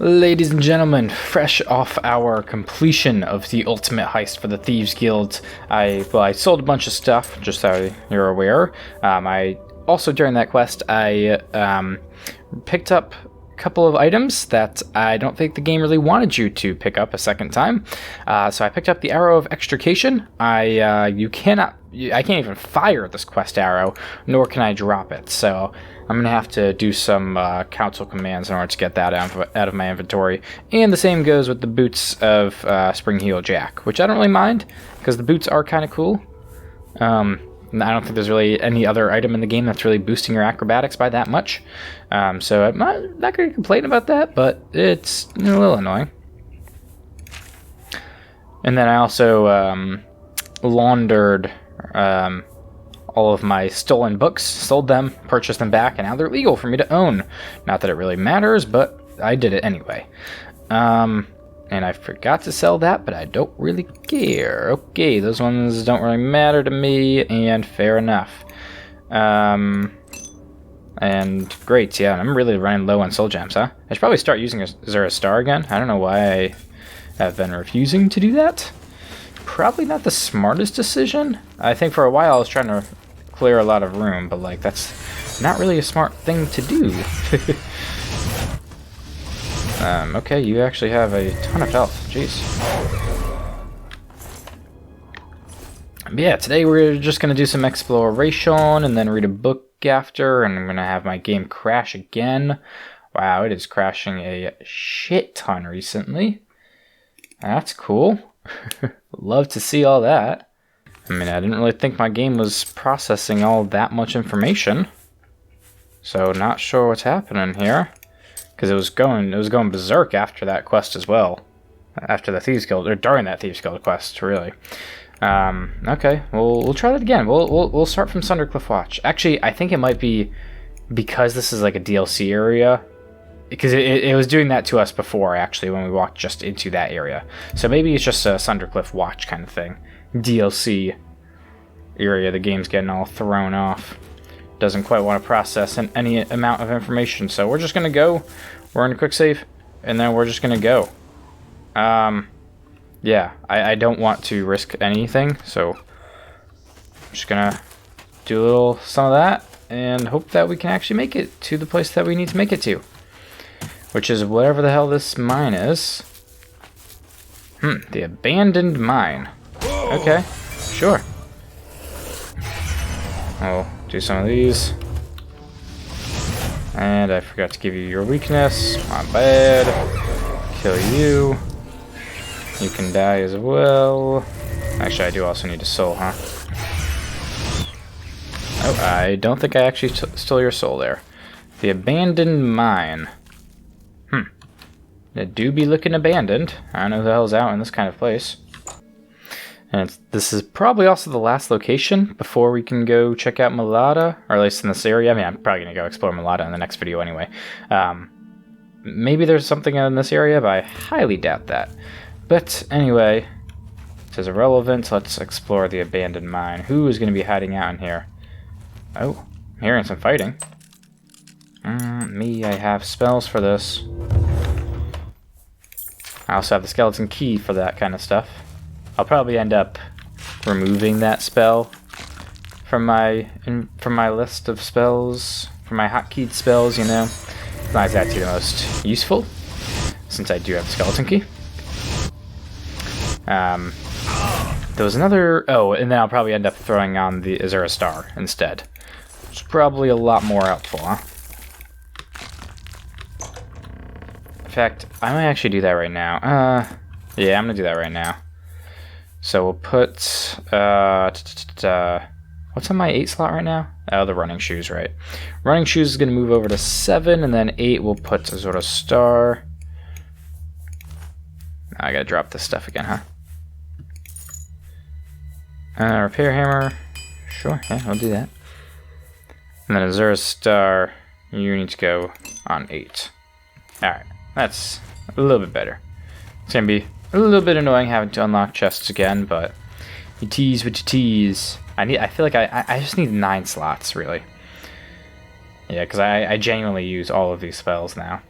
Ladies and gentlemen, fresh off our completion of the ultimate heist for the Thieves Guild, I sold a bunch of stuff, just so you're aware. I also, during that quest, I picked up a couple of items that I don't think the game really wanted you to pick up a second time. So I picked up the Arrow of Extrication. I can't even fire this quest arrow, nor can I drop it. So I'm going to have to do some council commands in order to get that out of my inventory. And the same goes with the boots of Spring Heel Jack, which I don't really mind, because the boots are kind of cool. I don't think there's really any other item in the game that's really boosting your acrobatics by that much. So I'm not going to complain about that, but it's a little annoying. And then I also laundered all of my stolen books, sold them, purchased them back, and now they're legal for me to own. Not that it really matters, but I did it anyway. And I forgot to sell that, but I don't really care. Okay, those ones don't really matter to me, and fair enough. And great, yeah, I'm really running low on soul gems, huh? I should probably start using Azura Star again. I don't know why I have been refusing to do that. Probably not the smartest decision. I think for a while I was trying to clear a lot of room, but like that's not really a smart thing to do. Okay, you actually have a ton of health. Jeez. But yeah, today we're just gonna do some exploration and then read a book after, and I'm gonna have my game crash again. Wow, it is crashing a shit ton recently. That's cool. Love to see all that. I mean, I didn't really think my game was processing all that much information, so not sure what's happening here, because it was going berserk after that quest as well, after the Thieves Guild, or during that Thieves Guild quest, really. Okay, we'll try that again. We'll start from Sundercliff Watch. Actually, I think it might be because this is like a DLC area. Because it was doing that to us before, actually, when we walked just into that area. So maybe it's just a Sundercliff Watch kind of thing. DLC area, the game's getting all thrown off. Doesn't quite want to process any amount of information. So we're just going to go. We're in a quick save. And then we're just going to go. Yeah, I don't want to risk anything. So I'm just going to do a little some of that. And hope that we can actually make it to the place that we need to make it to. Which is whatever the hell this mine is. The abandoned mine. Okay, sure. I'll do some of these. And I forgot to give you your weakness. My bad. Kill you. You can die as well. Actually, I do also need a soul, huh? Oh, I don't think I actually stole your soul there. The abandoned mine. It do be looking abandoned. I don't know who the hell's out in this kind of place. And this is probably also the last location before we can go check out Malada, or at least in this area. I mean, I'm probably going to go explore Malada in the next video anyway. Maybe there's something in this area, but I highly doubt that. But anyway, this is irrelevant. Let's explore the abandoned mine. Who is going to be hiding out in here? Oh, I'm hearing some fighting. Me, I have spells for this. I also have the skeleton key for that kind of stuff. I'll probably end up removing that spell from my list of spells, from my hotkeyed spells, you know. Not exactly the most useful, since I do have the skeleton key. There was another... Oh, and then I'll probably end up throwing on the Azura Star instead. Which is probably a lot more helpful, huh? In fact, I might actually do that right now. Yeah, I'm gonna do that right now. So we'll put, what's on my 8 slot right now? Oh, the running shoes, right. Running shoes is gonna move over to 7, and then 8 we'll put Azura Star. Now I gotta drop this stuff again, huh? Repair hammer. Sure, yeah, I'll do that. And then Azura Star, you need to go on 8. Alright. That's a little bit better. It's gonna be a little bit annoying having to unlock chests again, but you tease what you tease. I feel like I just need 9 slots, really. Yeah, because I genuinely use all of these spells now.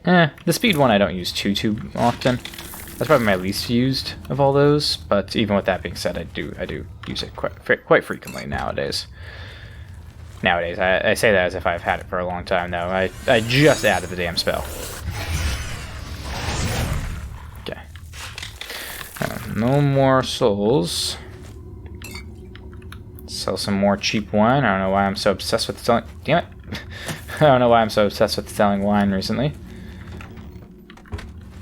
The speed one I don't use too often. That's probably my least used of all those, but even with that being said, I do use it quite frequently nowadays. I say that as if I've had it for a long time, though. I just added the damn spell. Okay. No more souls. Sell some more cheap wine. I don't know why I'm so obsessed with selling... Damn it. I don't know why I'm so obsessed with selling wine recently.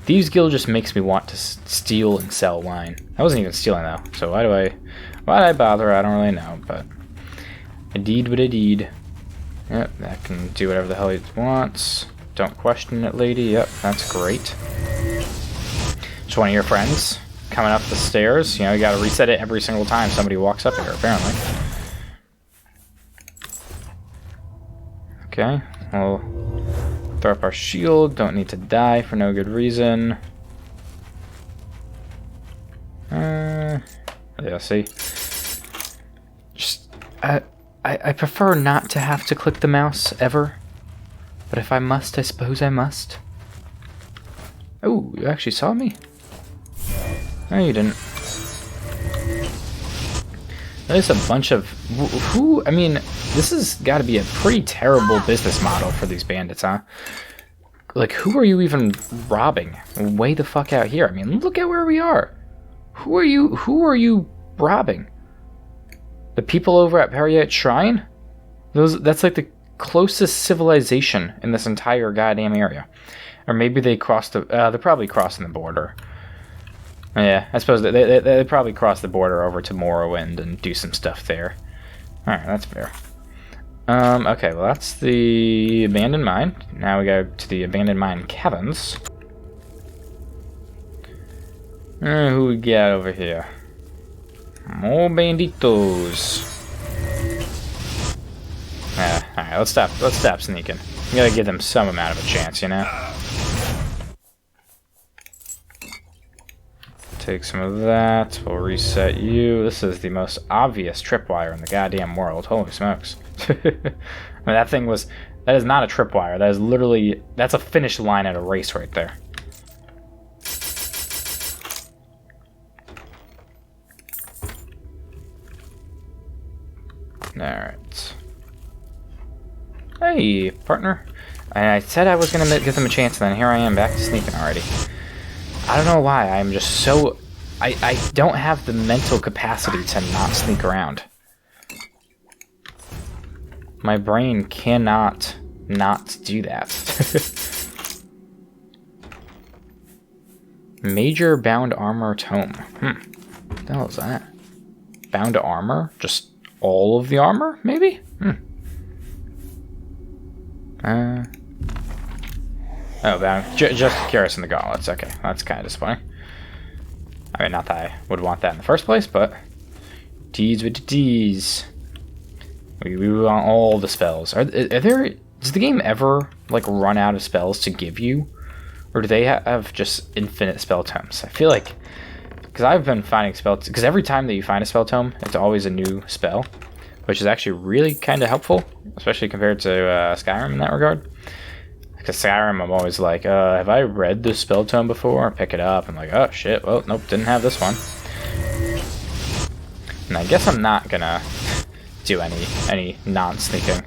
Thieves Guild just makes me want to steal and sell wine. I wasn't even stealing, though, so why did I bother? I don't really know, but... A deed with a deed. Yep, that can do whatever the hell it wants. Don't question it, lady. Yep, that's great. Just one of your friends coming up the stairs. You know, you gotta reset it every single time somebody walks up here, apparently. Okay, we'll throw up our shield. Don't need to die for no good reason. Yeah, see? Just... I prefer not to have to click the mouse, ever. But if I must, I suppose I must. Oh, you actually saw me? No, you didn't. There's a bunch of... Who? I mean, this has got to be a pretty terrible business model for these bandits, huh? Like, who are you even robbing? Way the fuck out here. I mean, look at where we are. Who are you robbing? The people over at Periat Shrine? That's like the closest civilization in this entire goddamn area. Or maybe they crossed the... they're probably crossing the border. Yeah, I suppose they probably cross the border over to Morrowind and do some stuff there. Alright, that's fair. Okay, well that's the abandoned mine. Now we go to the abandoned mine caverns. Who we got over here? More banditos. Alright, let's stop sneaking. We gotta give them some amount of a chance, you know? Take some of that. We'll reset you. This is the most obvious tripwire in the goddamn world. Holy smokes. I mean, that is not a tripwire. That is literally... That's a finish line at a race right there. Alright. Hey, partner. I said I was going to give them a chance, and then here I am back to sneaking already. I don't know why. I'm just so... I don't have the mental capacity to not sneak around. My brain cannot not do that. Major bound armor tome. What the hell is that? Bound armor? Just all of the armor, maybe? Oh, bound. Just Curious in the Gauntlets. Okay, that's kind of disappointing. I mean, not that I would want that in the first place, but... Deeds with the D's. We want all the spells. Are there... Does the game ever, like, run out of spells to give you? Or do they have just infinite spell tomes? I feel like... Because I've been finding spell... Because every time that you find a spell tome, it's always a new spell. Which is actually really kind of helpful. Especially compared to Skyrim in that regard. Because Skyrim, I'm always like, have I read this spell tome before? I pick it up. I'm like, oh shit, well, nope, didn't have this one. And I guess I'm not gonna do any non-sneaking.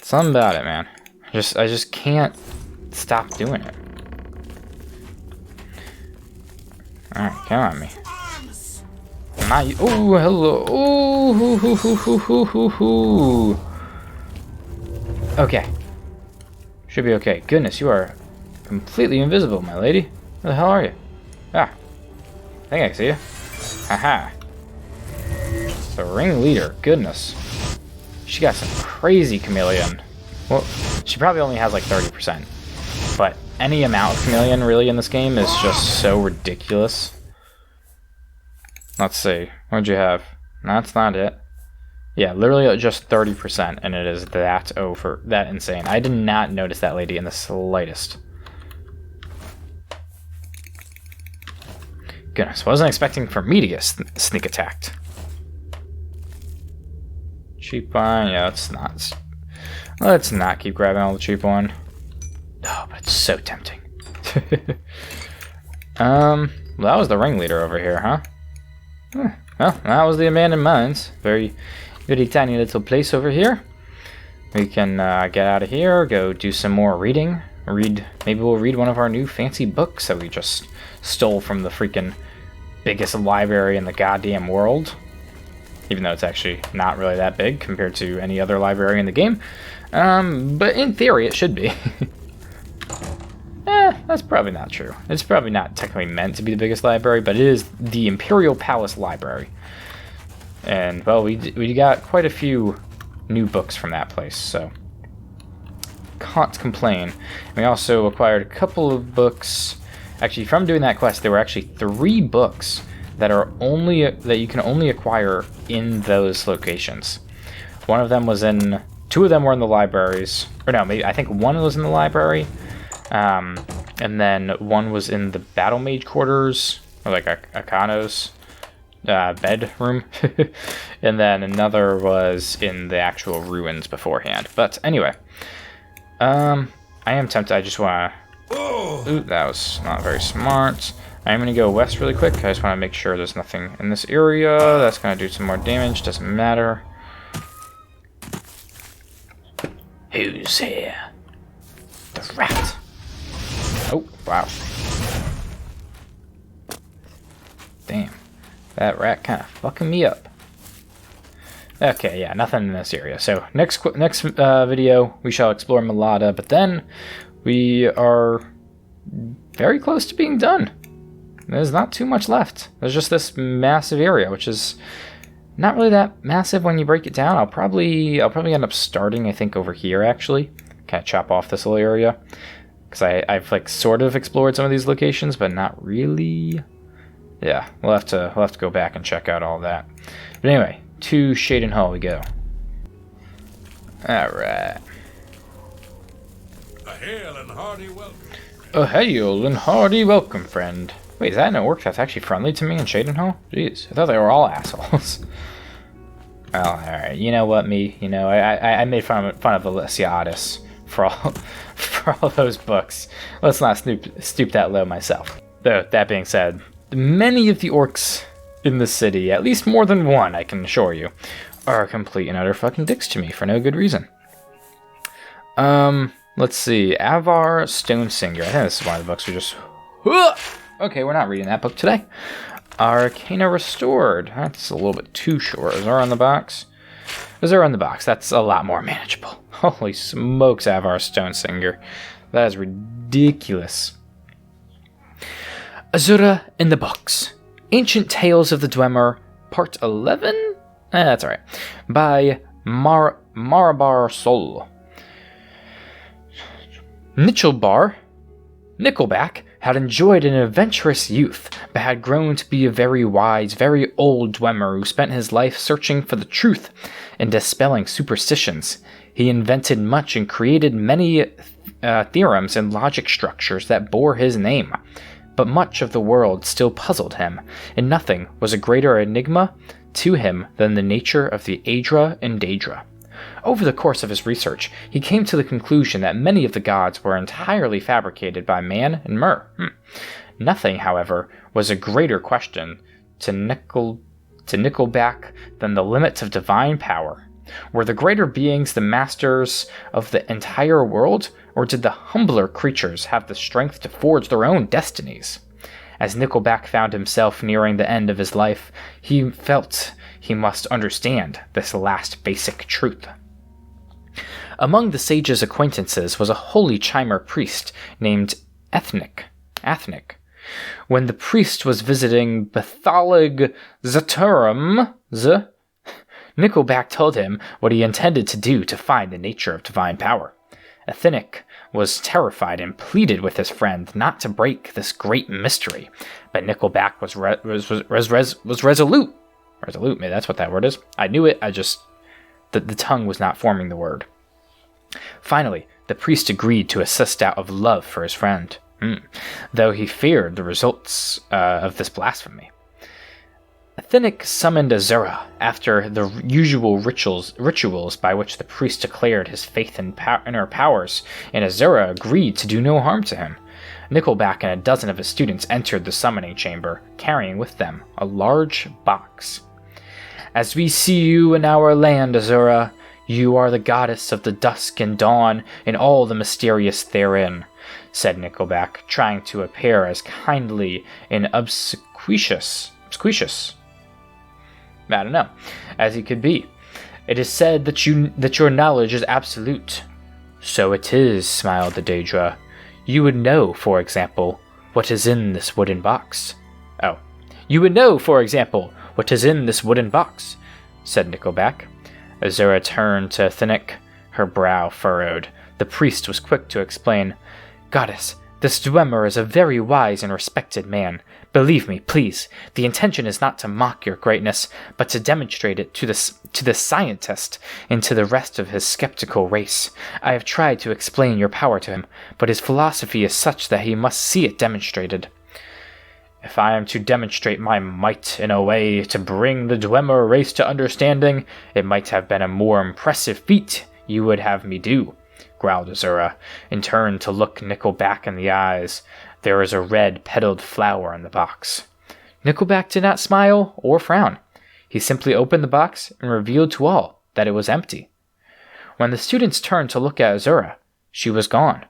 Something about it, man. I just can't stop doing it. Alright, come on me. Not you. Oh, hello. Oh, hoo, hoo, hoo, hoo, hoo, hoo, hoo. Okay. Should be okay. Goodness, you are completely invisible, my lady. Where the hell are you? Ah. I think I can see you. Haha. The ringleader. Goodness. She got some crazy chameleon. Well, she probably only has like 30%. But any amount of chameleon really in this game is just so ridiculous. Let's see. What'd you have? That's not it. Yeah, literally just 30%, and it is that insane. I did not notice that lady in the slightest. Goodness, wasn't expecting for me to get sneak attacked. Cheap wine, yeah, it's not. Let's not keep grabbing all the cheap one. Oh, but it's so tempting. Well, that was the ringleader over here, huh? Well, that was the abandoned mines. Very tiny little place over here. We can get out of here, go do some more reading. Maybe we'll read one of our new fancy books that we just stole from the freaking biggest library in the goddamn world. Even though it's actually not really that big compared to any other library in the game. But in theory, it should be. That's probably not true. It's probably not technically meant to be the biggest library, but it is the Imperial Palace Library. And, well, we got quite a few new books from that place, so can't complain. We also acquired a couple of books. Actually, from doing that quest, there were actually 3 books that you can only acquire in those locations. One of them was in... 2 of them were in the libraries. Or no, maybe I think one was in the library. And then one was in the Battle Mage quarters, or like Akano's bedroom. And then another was in the actual ruins beforehand. But anyway, I am tempted. I just want to... Ooh, that was not very smart. I'm going to go west really quick. I just want to make sure there's nothing in this area. That's going to do some more damage. Doesn't matter. Who's here? The rat. Oh, wow. Damn. That rat kind of fucking me up. Okay, yeah, nothing in this area. So, next video, we shall explore Malada, but then we are very close to being done. There's not too much left. There's just this massive area, which is not really that massive when you break it down. I'll probably end up starting, I think, over here, actually. Kind of chop off this little area. Because I've like sort of explored some of these locations, but not really. Yeah, we'll have to go back and check out all that. But anyway, to Shaden Hall we go. Alright. A hail and hearty welcome. A hail and hearty welcome, friend. Wait, is that an orc that's actually friendly to me in Shaden Hall? Jeez, I thought they were all assholes. Well, alright, you know what, me? You know, I made fun of Elysiadis for all those books. Let's not stoop that low myself. Though, that being said, many of the orcs in the city, at least more than one, I can assure you, are complete and utter fucking dicks to me for no good reason. Let's see. Avar Stonesinger. I think this is one of the books we just... Okay, we're not reading that book today. Arcana Restored. That's a little bit too short. Azura on the box. Azura on the box. That's a lot more manageable. Holy smokes, Avar Stonesinger. That is ridiculous. Azura in the box. Ancient Tales of the Dwemer, Part 11? That's alright. By Marabar Sol. Nickelback had enjoyed an adventurous youth, but had grown to be a very wise, very old Dwemer who spent his life searching for the truth and dispelling superstitions. He invented much and created many theorems and logic structures that bore his name. But much of the world still puzzled him, and nothing was a greater enigma to him than the nature of the Adra and Daedra. Over the course of his research, he came to the conclusion that many of the gods were entirely fabricated by man and Mer. Nothing, however, was a greater question to Nickelback than the limits of divine power. Were the greater beings the masters of the entire world, or did the humbler creatures have the strength to forge their own destinies? As Nickelback found himself nearing the end of his life, he felt he must understand this last basic truth. Among the sage's acquaintances was a holy chimer priest named Athnic. When the priest was visiting Bethalig Zaturum, Nickelback told him what he intended to do to find the nature of divine power. Athenic was terrified and pleaded with his friend not to break this great mystery, but Nickelback was resolute. Resolute, maybe that's what that word is. I knew it, the tongue was not forming the word. Finally, the priest agreed to assist out of love for his friend, though he feared the results of this blasphemy. Athenic summoned Azura after the usual rituals by which the priest declared his faith in her powers, and Azura agreed to do no harm to him. Nickelback and a dozen of his students entered the summoning chamber, carrying with them a large box. "As we see you in our land, Azura, you are the goddess of the dusk and dawn and all the mysterious therein," said Nickelback, trying to appear as kindly and obsequious as he could be. "It is said that your knowledge is absolute." "So it is," smiled the Daedra. "You would know, for example, what is in this wooden box." "Oh, you would know, for example, what is in this wooden box," said Nickelback. Azura turned to Athenic, her brow furrowed. The priest was quick to explain. "Goddess, this Dwemer is a very wise and respected man. Believe me, please, the intention is not to mock your greatness, but to demonstrate it to the scientist and to the rest of his skeptical race. I have tried to explain your power to him, but his philosophy is such that he must see it demonstrated." "If I am to demonstrate my might in a way to bring the Dwemer race to understanding, it might have been a more impressive feat you would have me do," growled Azura, and turned to look Nickelback in the eyes. There was a red petaled flower in the box. Nickelback did not smile or frown. He simply opened the box and revealed to all that it was empty. When the students turned to look at Azura, she was gone.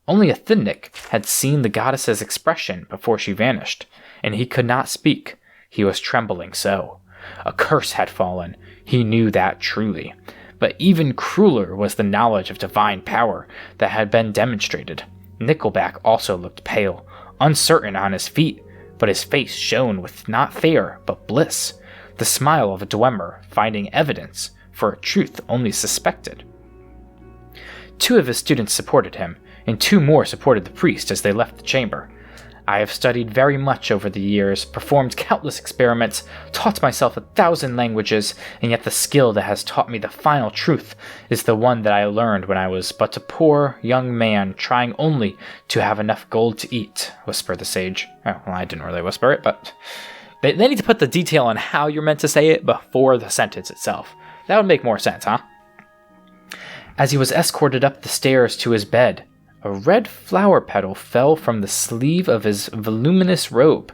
Only Athenic had seen the goddess's expression before she vanished, and he could not speak. He was trembling so. A curse had fallen. He knew that truly. But even crueler was the knowledge of divine power that had been demonstrated. Nickelback also looked pale, uncertain on his feet, but his face shone with not fear, but bliss, the smile of a Dwemer finding evidence for a truth only suspected. 2 of his students supported him, and 2 more supported the priest as they left the chamber. "I have studied very much over the years, performed countless experiments, taught myself 1,000 languages, and yet the skill that has taught me the final truth is the one that I learned when I was but a poor young man trying only to have enough gold to eat," whispered the sage. Oh, well, I didn't really whisper it, but they need to put the detail on how you're meant to say it before the sentence itself. That would make more sense, huh? As he was escorted up the stairs to his bed, a red flower petal fell from the sleeve of his voluminous robe.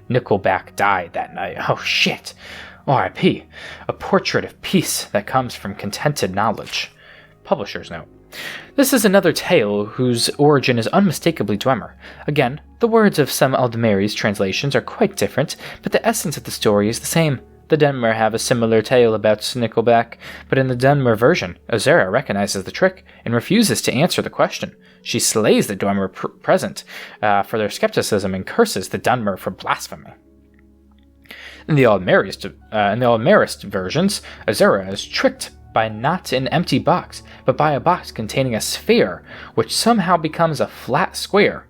Nickelback died that night. Oh shit! R.I.P. A portrait of peace that comes from contented knowledge. Publisher's note. This is another tale whose origin is unmistakably Dwemer. Again, the words of some Aldemari's translations are quite different, but the essence of the story is the same. The Dunmer have a similar tale about Nickelback, but in the Dunmer version, Azura recognizes the trick and refuses to answer the question. She slays the Dwemer present for their skepticism and curses the Dunmer for blasphemy. In the Aldmerist versions, Azura is tricked by not an empty box, but by a box containing a sphere, which somehow becomes a flat square.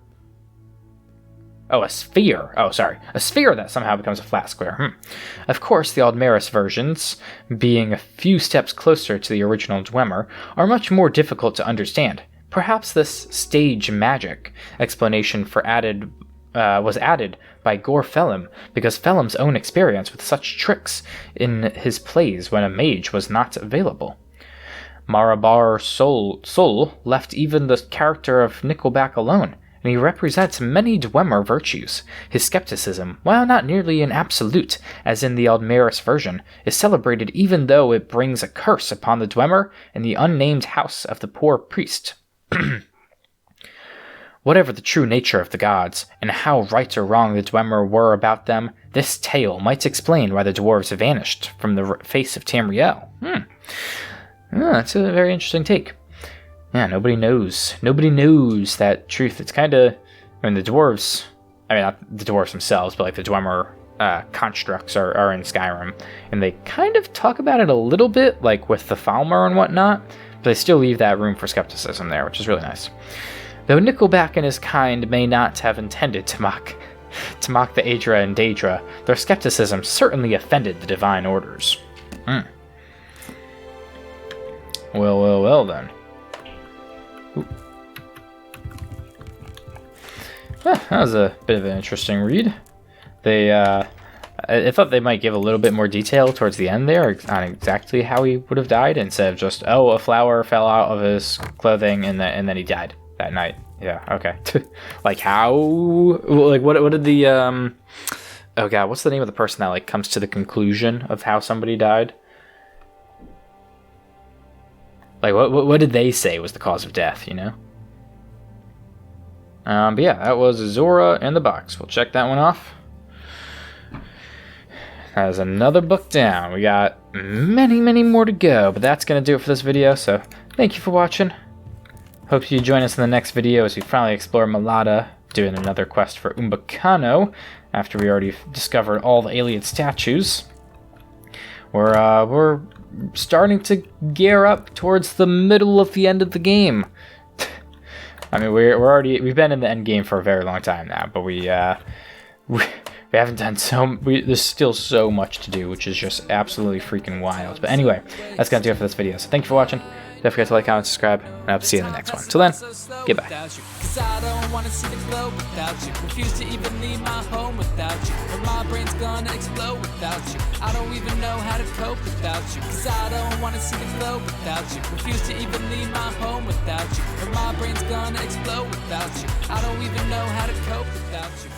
A sphere that somehow becomes a flat square. Of course, the Aldmerist versions, being a few steps closer to the original Dwemer, are much more difficult to understand. Perhaps this stage magic explanation was added by Gore Phelim, because Phelim's own experience with such tricks in his plays when a mage was not available. Marabar Sol left even the character of Nickelback alone, and he represents many Dwemer virtues. His skepticism, while not nearly an absolute, as in the Aldmerist version, is celebrated even though it brings a curse upon the Dwemer and the unnamed house of the poor priest. Whatever the true nature of the gods, and how right or wrong the Dwemer were about them, this tale might explain why the dwarves vanished from the face of Tamriel. That's a very interesting take. Yeah, nobody knows. Nobody knows that truth. It's kind of... the dwarves... not the dwarves themselves, but like the Dwemer constructs are in Skyrim. And they kind of talk about it a little bit, like with the Falmer and whatnot, but they still leave that room for skepticism there, which is really nice. Though Nickelback and his kind may not have intended to mock the Adra and Daedra, their skepticism certainly offended the divine orders. Well then. That was a bit of an interesting read. They I thought they might give a little bit more detail towards the end there on exactly how he would have died, instead of just, oh, a flower fell out of his clothing and then he died that night. Yeah, okay. Like how? Like what did the oh god, what's the name of the person that like comes to the conclusion of how somebody died? Like what did they say was the cause of death? You know. But yeah, that was Azura in the box. We'll check that one off. There's another book down. We got many more to go, but that's gonna do it for this video. So thank you for watching. Hope you join us in the next video as we finally explore Malada, doing another quest for Umbacano, after we already discovered all the alien statues. We're starting to gear up towards the middle of the end of the game. I mean, we've been in the end game for a very long time now, but we haven't done there's still so much to do, which is just absolutely freaking wild. But anyway, that's gonna do it for this video. So thank you for watching. Don't forget to like, comment, subscribe, and I'll see you in the next one. Till then, goodbye. Cause I don't wanna see the glow without you. Refuse to even leave my home without you. Or my brain's gonna explode without you. I don't even know how to cope without you. Cause I don't wanna see the glow without you. Refuse to even leave my home without you. Or my brain's gonna explode without you. I don't even know how to cope without you.